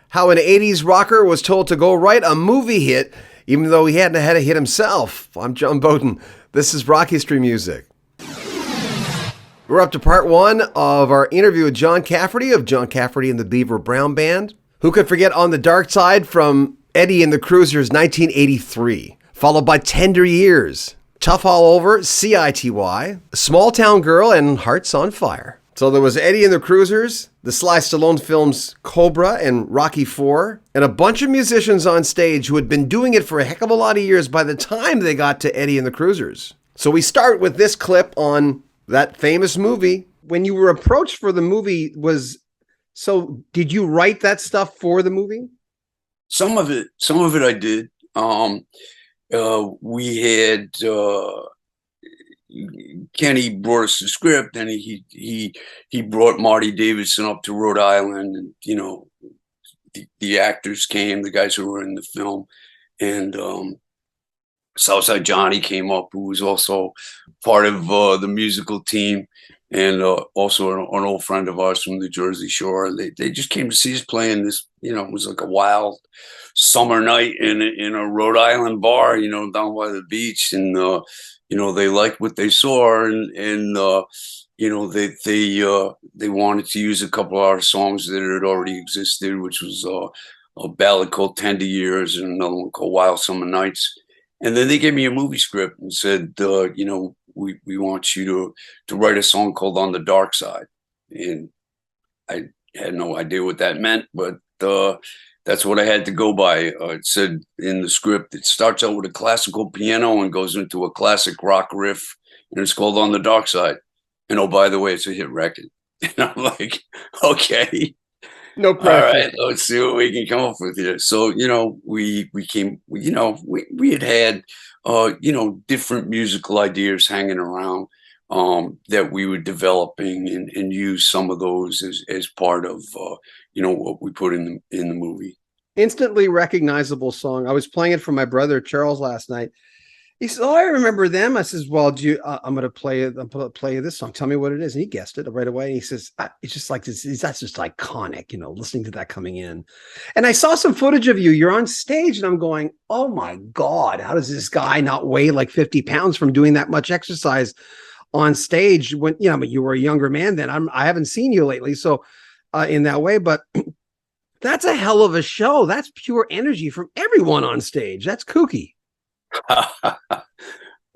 How an 80s rocker was told to go write a movie hit even though he hadn't had a hit himself. I'm John Beaudin. This is Rock History Music. We're up to part one of our interview with John Cafferty of John Cafferty and the Beaver Brown Band. Who could forget On the Dark Side from Eddie and the Cruisers 1983, followed by Tender Years, Tough All Over, CITY, Small Town Girl, and Hearts on Fire. So there was Eddie and the Cruisers, the Sly Stallone films Cobra and Rocky IV, and a bunch of musicians on stage who had been doing it for a heck of a lot of years by the time they got to Eddie and the Cruisers. So we start with this clip on that famous movie. When you were approached for the movie, did you write that stuff for the movie? Some of it I did. We had Kenny brought us the script, and he brought Marty Davidson up to Rhode Island, and the actors came, the guys who were in the film, and Southside Johnny came up, who was also part of the musical team, and also an old friend of ours from the Jersey Shore. They just came to see us playing this. It was like a wild summer night in a Rhode Island bar, down by the beach, and they liked what they saw, and they wanted to use a couple of our songs that had already existed, which was a ballad called Tender Years and another one called Wild Summer Nights. And then they gave me a movie script and said, we want you to write a song called On the Dark Side. And I had no idea what that meant, but that's what I had to go by. It said in the script, it starts out with a classical piano and goes into a classic rock riff, and it's called On the Dark Side. And oh, by the way, it's a hit record. And I'm like, okay. No pressure. All right, let's see what we can come up with here. So, we had different musical ideas hanging around that we were developing, and use some of those as part of what we put in the movie. Instantly recognizable song. I was playing it for my brother Charles last night. He said, "Oh, I remember them." I says, "Well, I'm going to play it. I'm going to play this song. Tell me what it is." And he guessed it right away. And he says, "It's just like this. That's just iconic." Listening to that coming in. And I saw some footage of you. You're on stage, and I'm going, "Oh my God! How does this guy not weigh like 50 pounds from doing that much exercise on stage?" When but you were a younger man then. I haven't seen you lately, so in that way, but. That's a hell of a show. That's pure energy from everyone on stage. That's kooky.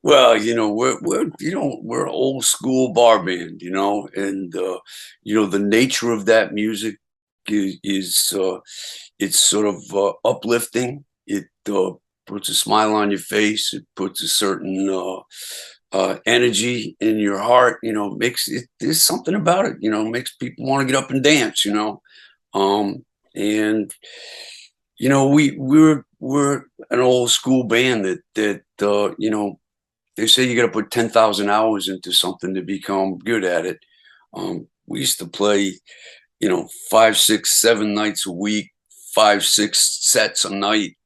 Well, we're old school bar band, and the nature of that music is it's sort of uplifting. It puts a smile on your face. It puts a certain energy in your heart. Makes it. There's something about it. Makes people want to get up and dance. And we're an old school band that they say you got to put 10,000 hours into something to become good at it. We used to play 5, 6, 7 nights a week, 5, 6 sets a night.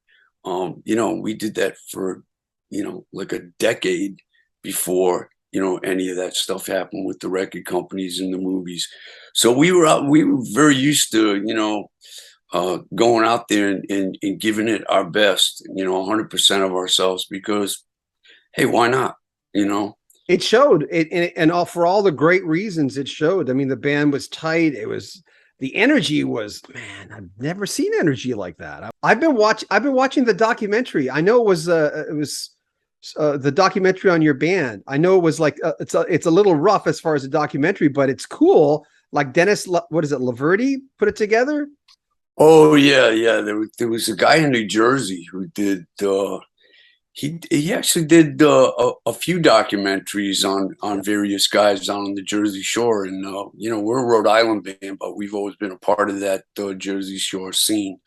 We did that for like a decade before any of that stuff happened with the record companies and the movies. So we were very used to going out there and giving it our best, 100% of ourselves, because, hey, why not? It showed it, and all for all the great reasons it showed. I mean, the band was tight. The energy was, man, I've never seen energy like that. I've been watching the documentary. I know it was the documentary on your band. I know it was like it's a little rough as far as the documentary, but it's cool. Like Dennis, what is it, Laverty put it together? Oh yeah. There was a guy in New Jersey who did. He actually did a few documentaries on various guys down on the Jersey Shore, and we're a Rhode Island band, but we've always been a part of that Jersey Shore scene,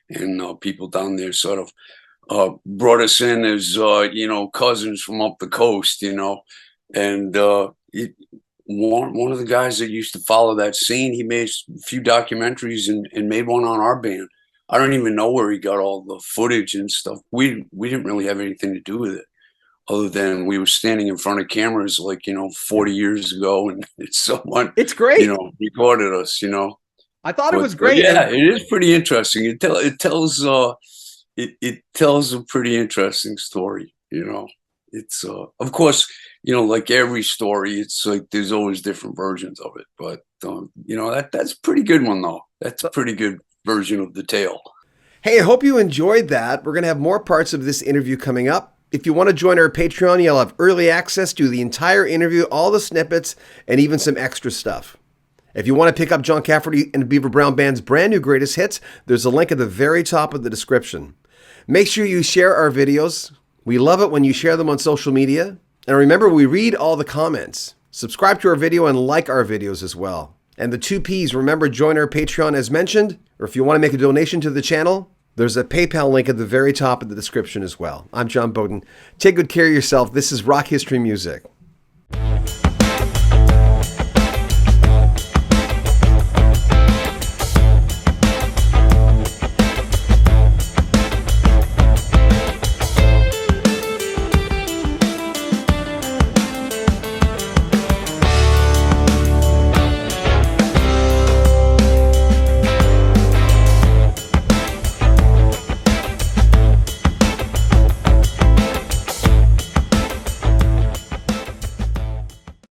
and people down there sort of brought us in as cousins from up the coast, and one of the guys that used to follow that scene, he made a few documentaries and made one on our band. I don't even know where he got all the footage and stuff. We didn't really have anything to do with it, other than we were standing in front of cameras 40 years ago, and someone it's great, recorded us. I thought it was But great. yeah, it is pretty interesting. It tells a pretty interesting story. It's of course, like every story, it's like there's always different versions of it. But that's a pretty good one though. That's a pretty good version of the tale. Hey, I hope you enjoyed that. We're going to have more parts of this interview coming up. If you want to join our Patreon, you'll have early access to the entire interview, all the snippets, and even some extra stuff. If you want to pick up John Cafferty and the Beaver Brown Band's brand new greatest hits, there's a link at the very top of the description. Make sure you share our videos. We love it when you share them on social media. And remember, we read all the comments. Subscribe to our video and like our videos as well. And the 2 Ps, remember, join our Patreon as mentioned, or if you want to make a donation to the channel, there's a PayPal link at the very top of the description as well. I'm John Beaudin. Take good care of yourself. This is Rock History Music.